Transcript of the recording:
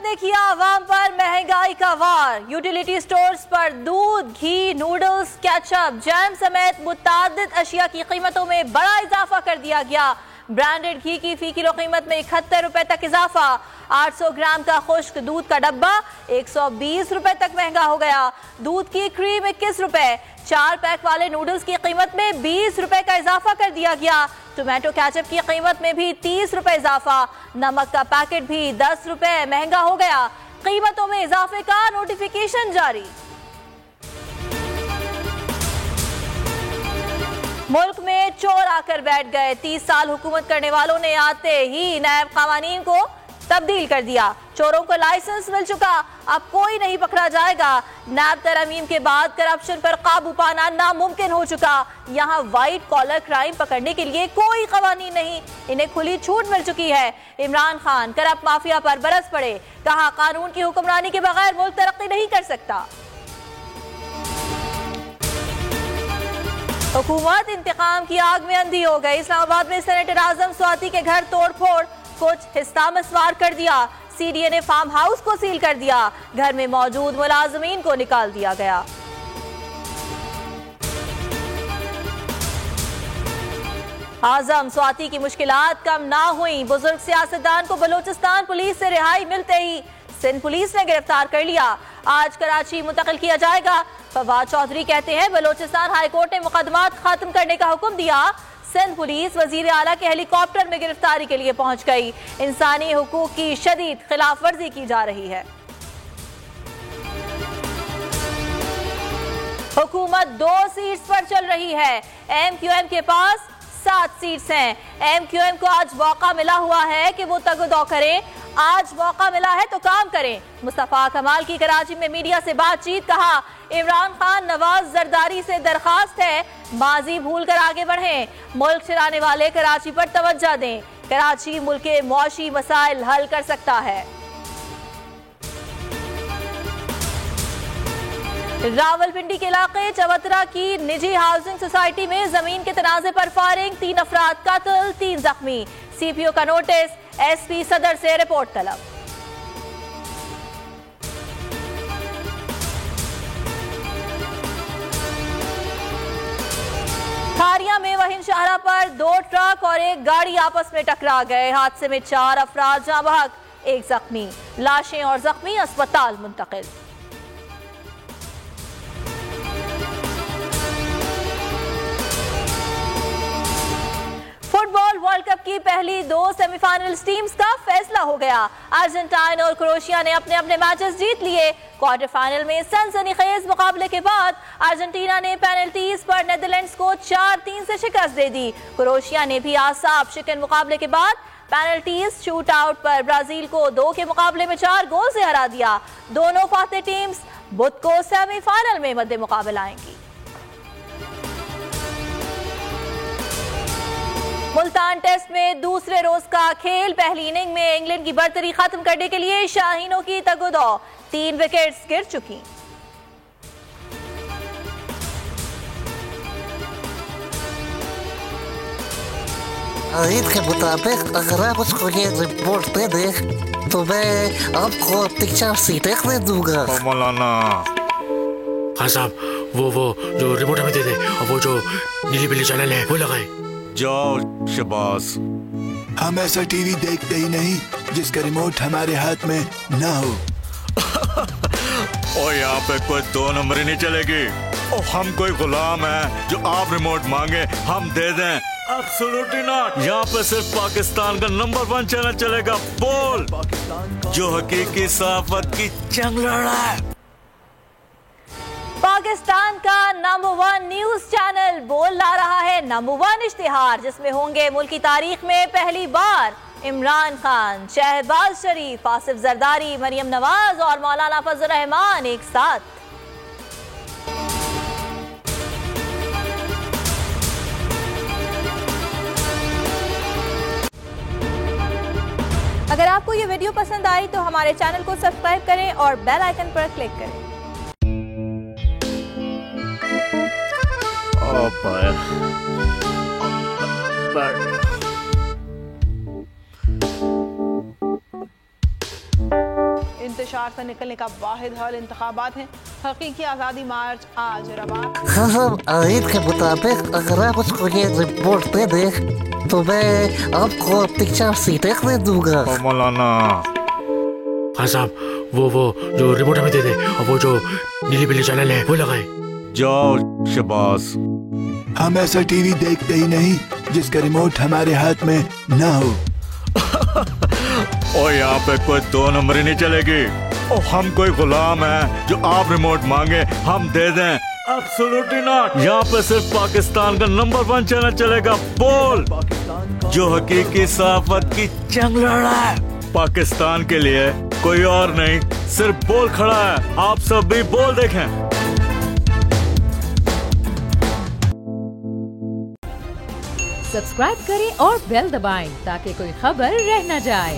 ने किया आवाम पर महंगाई का वार। यूटिलिटी स्टोर्स पर दूध, घी, नूडल्स, केचप, जैम समेत मुतादिद अशिया की कीमतों में बड़ा इजाफा कर दिया गया। ब्रांडेड घी की फी किलो कीमत में 71 रुपए तक इजाफा। 800 ग्राम का खुश्क दूध का डब्बा 120 रुपए तक महंगा हो गया। दूध की क्रीम 21 रुपए। 4 पैक वाले नूडल्स की कीमत में 20 रुपए का इजाफा कर दिया गया। टोमेटो केचप की कीमत में भी 30 रुपए इजाफा। नमक का पैकेट भी 10 रुपए महंगा हो गया। कीमतों में इजाफे का नोटिफिकेशन जारी। मुल्क में चोर आकर बैठ गए। 30 साल हुकूमत करने वालों ने आते ही नैब कानून को तब्दील कर दिया। चोरों को लाइसेंस मिल चुका, अब कोई नहीं पकड़ा जाएगा। नैब तरमीम के बाद करप्शन पर काबू पाना नामुमकिन हो चुका। यहाँ व्हाइट कॉलर क्राइम पकड़ने के लिए कोई कानून नहीं, इन्हें खुली छूट मिल चुकी है। इमरान खान करप्ट माफिया पर बरस पड़े, कहा कानून की हुक्मरानी के बगैर मुल्क तरक्की नहीं कर सकता। हुकूमत इंतकाम की आग में अंधी हो गई। इस्लामाबाद में सेनेटर आजम स्वाति के घर तोड़ फोड़, कुछ हिस्सा मसवार कर दिया। सीडीए ने फार्म हाउस को सील कर दिया। घर में मौजूद मुलाजमीन को निकाल दिया गया। आजम स्वाति की मुश्किलात कम ना हुई। बुजुर्ग सियासतदान को बलूचिस्तान पुलिस से रिहाई मिलते ही सिंध पुलिस ने गिरफ्तार कर लिया। आज कराची मुंतकिल किया जाएगा। फवाद चौधरी कहते हैं बलूचिस्तान हाईकोर्ट ने मुकदमात खत्म करने का हुक्म दिया। सिंध पुलिस वजीर आला के हेलीकॉप्टर में गिरफ्तारी के लिए पहुंच गई। इंसानी हुकूक की शदीद खिलाफ वर्जी की जा रही है। हुकूमत 2 सीट्स पर चल रही है। एमक्यूएम के पास 7 सीट्स हैं। एमक्यूएम को आज मौका मिला हुआ है कि वो तगदो करें। आज मौका मिला है तो काम करें। मुस्तफा कमाल की कराची में मीडिया से बातचीत, कहा इमरान खान, नवाज जरदारी से दरखास्त है माजी भूल कर आगे बढ़ें। मुल्क चलाने वाले कराची पर तवज्जो दें। कराची मुल्क के मुआशी मसाइल हल कर सकता है। रावलपिंडी के इलाके चवतरा की निजी हाउसिंग सोसाइटी में जमीन के तनाजे पर फायरिंग, 3 अफराद कत्ल, 3 जख्मी। सीपीओ का नोटिस, एसपी सदर से रिपोर्ट तलब। खारिया में वहीन शाहरा पर 2 ट्रक और एक गाड़ी आपस में टकरा गए। हादसे में 4 अफराद जाँ बहक, 1 जख्मी। लाशें और जख्मी अस्पताल मुंतकिल। फुटबॉल वर्ल्ड कप की पहली 2 सेमीफाइनल टीम्स का फैसला हो गया। अर्जेंटाइन और क्रोएशिया ने अपने अपने मैचेस जीत लिए। क्वार्टर फाइनल में सनसनीखेज मुकाबले के बाद अर्जेंटीना ने पेनल्टीज पर नेदरलैंड्स को 4-3 से शिकस्त दे दी। क्रोएशिया ने भी आसाब शिकन मुकाबले के बाद पेनल्टीज शूट आउट पर ब्राजील को 2 के मुकाबले में 4 गोल से हरा दिया। दोनों फातेह टीम्स बुध को सेमीफाइनल में मद्दे मुकाबला आएंगी। मुल्तान टेस्ट में दूसरे रोज का खेल, पहली इनिंग में इंग्लैंड की बर्तरी खत्म करने के लिए शाहीनों की तगदो, 3 विकेट्स गिर चुकी। आयद के मुताबिक अगर आप उसको ये रिपोर्ट दे दे तो मैं आपको 3-4 सीटें खरीद दूंगा। मौलाना हाँ साहब, वो जो रिपोर्ट हमें दे दे, और वो जो नीली पीली चैनल है वो लगाए। जाओ शबाज। हम ऐसा टीवी देखते ही नहीं जिसका रिमोट हमारे हाथ में ना हो। और यहाँ पे कोई 2 नंबर ही नहीं चलेगी। और हम कोई गुलाम है जो आप रिमोट मांगे हम दे दें? Absolutely not. यहाँ पे सिर्फ पाकिस्तान का नंबर 1 चैनल चलेगा, बोल, जो हकीकी सहाफत की जंग लड़ रहा है। पाकिस्तान का नंबर 1 न्यूज चैनल बोल ला रहा है नंबर 1 इश्तिहार, जिसमें होंगे मुल्क की तारीख में पहली बार इमरान खान, शहबाज शरीफ, आसिफ जरदारी, मरियम नवाज और मौलाना फजल रहमान एक साथ। अगर आपको ये वीडियो पसंद आई तो हमारे चैनल को सब्सक्राइब करें और बेल आइकन पर क्लिक करें। इंतशार से निकलने का वाहिद हल इंतखाबात हैं। हकीकी आज़ादी मार्च आज रवां। हाँ साहब, आयद के मुताबिक अगर आप उसको ये रिपोर्ट दे दें तो मैं आपको 3-4 सीटें खरीद दूंगा। मौलाना हाँ साहब, वो जो रिमोट हमें दे दे और वो जो नीली पीली चैनल है वो लगाए। जाओ शबाज। हम ऐसा टीवी देखते ही नहीं जिसका रिमोट हमारे हाथ में ना हो। और यहाँ पे कोई 2 नंबरी नहीं चलेगी। और हम कोई गुलाम है जो आप रिमोट मांगे हम दे दें? Absolutely not. यहाँ पे सिर्फ पाकिस्तान का नंबर 1 चैनल चलेगा, बोल, जो हकीकी सहाफत की जंग लड़ा है। पाकिस्तान के लिए कोई और नहीं, सिर्फ बोल खड़ा है। आप सब भी बोल देखें। सब्सक्राइब करें और बेल दबाएं ताकि कोई खबर रह न जाए।